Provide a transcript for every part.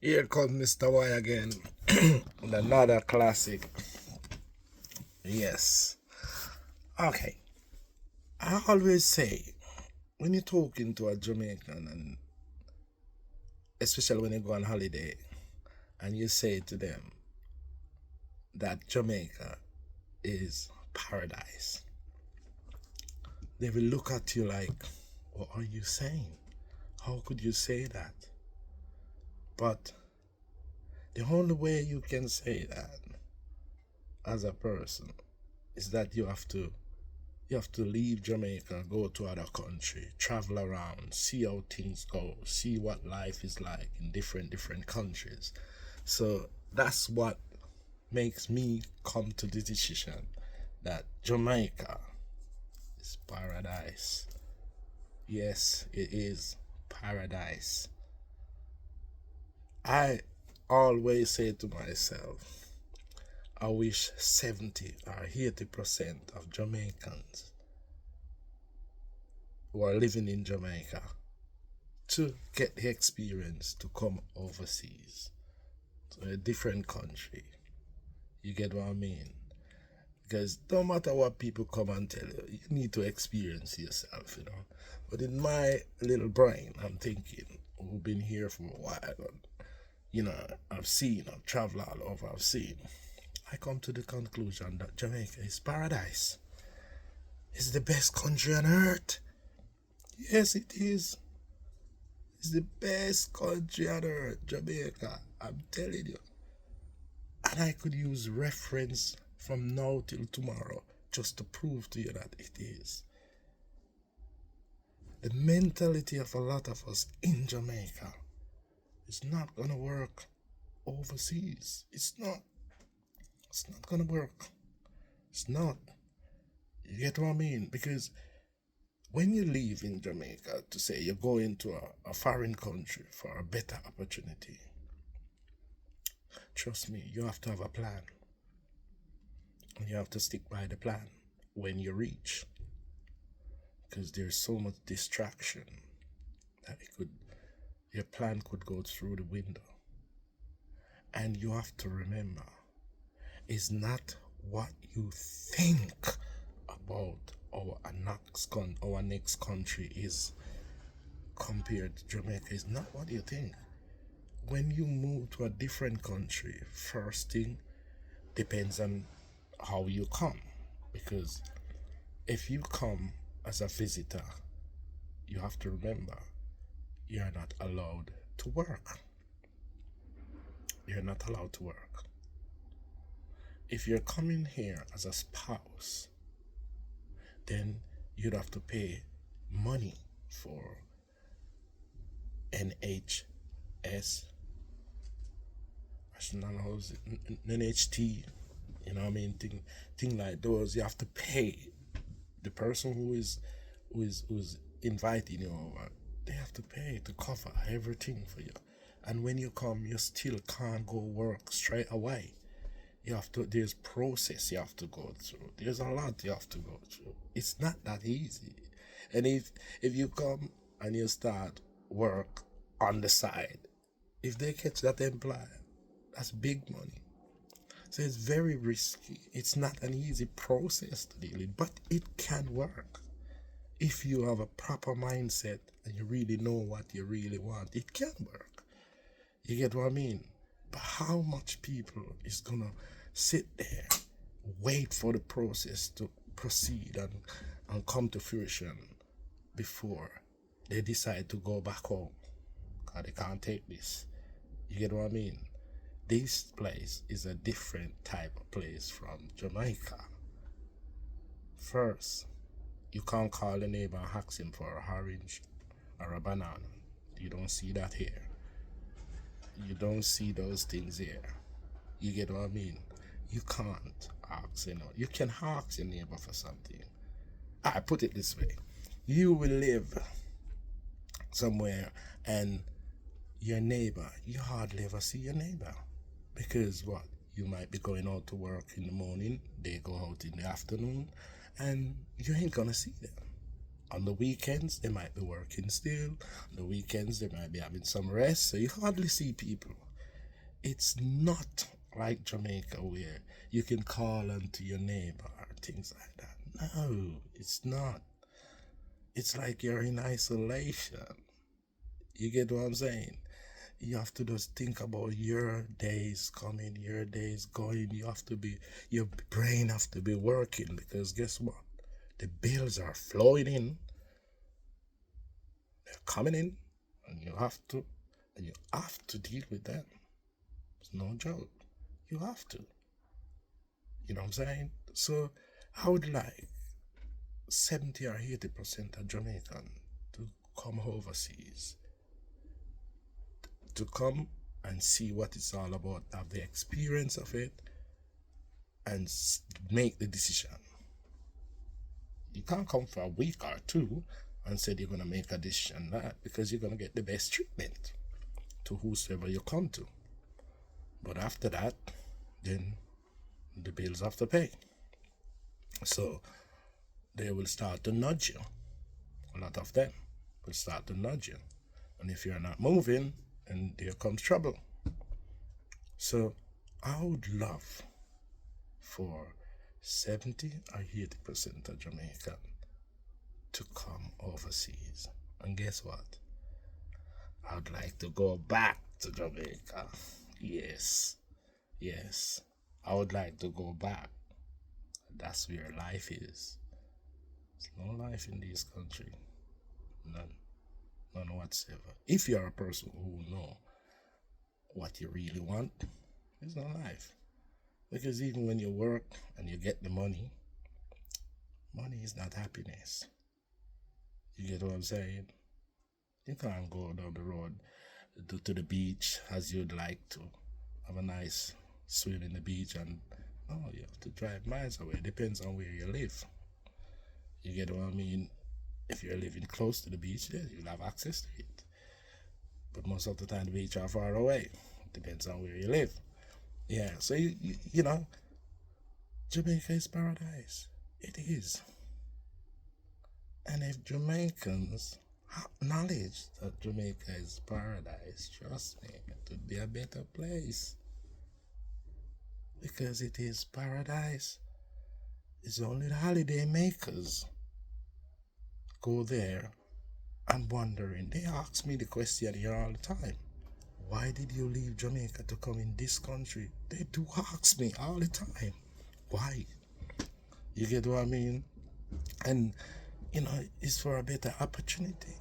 Here comes Mr. Y again with another classic. Yes. Okay. I always say when you're talking to a Jamaican, and especially when you go on holiday, and you say to them that Jamaica is paradise, they will look at you like, what are you saying? How could you say that? But the only way you can say that as a person is that you have to leave Jamaica, go to other country, travel around, see how things go, see what life is like in different countries. So that's what makes me come to the decision that Jamaica is paradise. Yes, it is paradise. I always say to myself, I wish 70 or 80% of Jamaicans who are living in Jamaica to get the experience to come overseas to a different country. You get what I mean? Because no matter what people come and tell you, you need to experience yourself. But in my little brain, I'm thinking, we've been here for a while, and I've traveled all over, I've seen. I come to the conclusion that Jamaica is paradise. It's the best country on earth. Yes, it is. It's the best country on earth, Jamaica. I'm telling you. And I could use reference from now till tomorrow just to prove to you that it is. The mentality of a lot of us in Jamaica is not gonna work overseas. It's not. It's not gonna work. It's not. You get what I mean? Because when you live in Jamaica to say you're going to a foreign country for a better opportunity, trust me, you have to have a plan. And you have to stick by the plan when you reach. Because there's so much distraction that your plan could go through the window. And you have to remember, it's not what you think about our next country is compared to Jamaica. It's not what you think. When you move to a different country, first thing depends on how you come. Because if you come as a visitor, you have to remember you're not allowed to work. You're not allowed to work. If you're coming here as a spouse, then you'd have to pay money for NHS, National Housing, NHT, you know what I mean? Thing like those. You have to pay the person who's inviting you over. They have to pay to cover everything for you. And when you come, you still can't go work straight away. There's process you have to go through. There's a lot you have to go through. It's not that easy. And if you come and you start work on the side, if they catch that employer, that's big money. So it's very risky. It's not an easy process to deal with, but it can work. If you have a proper mindset and you really know what you really want, it can work. You get what I mean? But how much people is gonna sit there, wait for the process to proceed and come to fruition before they decide to go back home? Because they can't take this. You get what I mean? This place is a different type of place from Jamaica. First, you can't call a neighbor and ask him for a orange or a banana. You don't see that here. You don't see those things here. You get what I mean? You can't ask, you can ask your neighbor for something. I put it this way. You will live somewhere and your neighbor, you hardly ever see your neighbor. Because what? You might be going out to work in the morning, they go out in the afternoon, and you ain't gonna see them. On the weekends, they might be working still. On the weekends, they might be having some rest, so you hardly see people. It's not like Jamaica where you can call onto your neighbor or things like that. No, it's not. It's like you're in isolation. You get what I'm saying? You have to just think about your days coming, your days going. You have to be, your brain have to be working, because guess what? The bills are flowing in, they're coming in, and you have to deal with them. It's no joke. You have to. You know what I'm saying? So I would like 70 or 80% of Jamaican to come overseas, to come and see what it's all about, have the experience of it, and make the decision. You can't come for a week or two and say you're going to make a decision that, because you're going to get the best treatment to whosoever you come to. But after that, then the bills have to pay. So they will start to nudge you. A lot of them will start to nudge you. And if you're not moving, then there comes trouble. So I would love for 70 or 80% of Jamaican to come overseas. And guess what? I'd like to go back to Jamaica. Yes. I would like to go back. That's where life is. There's no life in this country. None whatsoever. If you're a person who know what you really want, there's no life. Because even when you work and you get the money is not happiness. You get what I'm saying? You can't go down the road to the beach as you'd like to. Have a nice swim in the beach, and you have to drive miles away. Depends on where you live. You get what I mean? If you're living close to the beach, yeah, you'll have access to it. But most of the time the beach are far away. Depends on where you live. Yeah, so you know, Jamaica is paradise. It is. And if Jamaicans acknowledge that Jamaica is paradise, trust me, it would be a better place. Because it is paradise. It's only the holiday makers go there and wondering. They ask me the question here all the time. Why did you leave Jamaica to come in this country? They do ask me all the time. Why? You get what I mean? And, it's for a better opportunity.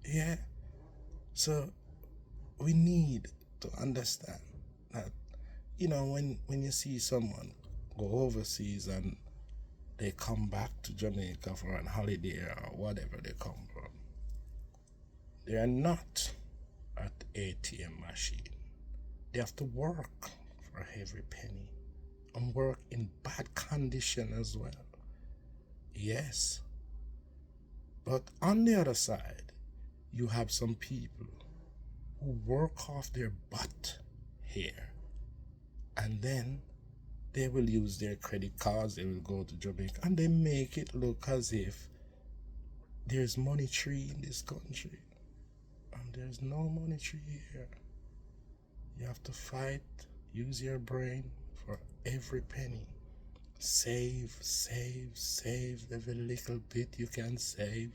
Yeah. So we need to understand that, when you see someone go overseas and they come back to Jamaica for an holiday or whatever they come from, they are not at ATM machine. They have to work for every penny, and work in bad condition as well. Yes. But on the other side, you have some people who work off their butt here, and then they will use their credit cards, they will go to Jamaica, and they make it look as if there's money tree in this country. And there's no money tree here. You have to fight, use your brain for every penny. Save every little bit you can save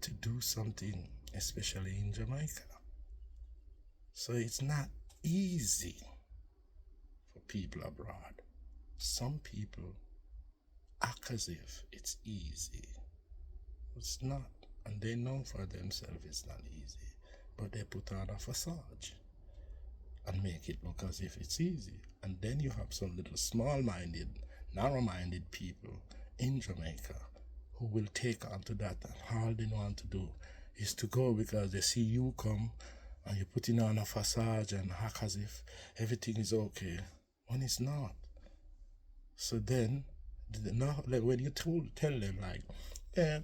to do something, especially in Jamaica. So it's not easy for people abroad. Some people act as if it's easy. It's not. And they know for themselves it's not easy. But they put on a facade and make it look as if it's easy. And then you have some little small-minded, narrow-minded people in Jamaica who will take on to that, and all they want to do is to go because they see you come and you're putting on a facade and act as if everything is okay when it's not. So then, when you tell them like, yeah,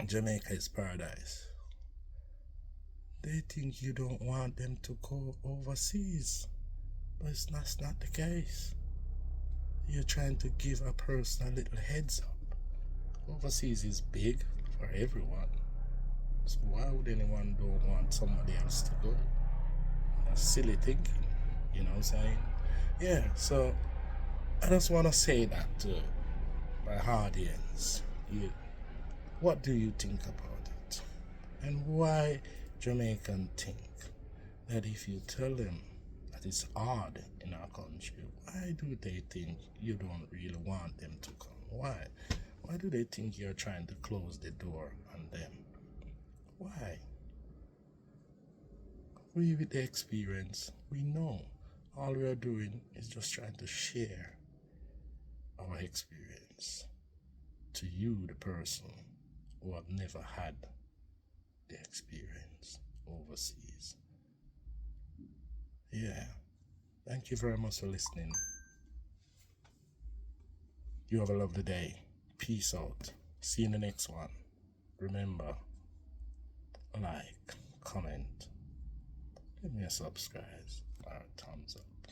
Jamaica is paradise, they think you don't want them to go overseas. But that's not the case. You're trying to give a person a little heads up. Overseas is big for everyone. So why would anyone don't want somebody else to go? silly thinking. You know what I'm saying? Yeah, so I just want to say that to my audience. You, what do you think about it? And why Jamaican think that if you tell them that it's hard in our country, why do they think you don't really want them to come? Why? Why do they think you're trying to close the door on them? Why? We, with the experience, we know all we are doing is just trying to share our experience to you, the person who have never had the experience overseas. Yeah. Thank you very much for listening. You have a lovely day. Peace out. See you in the next one. Remember, like, comment, give me a subscribe or a thumbs up.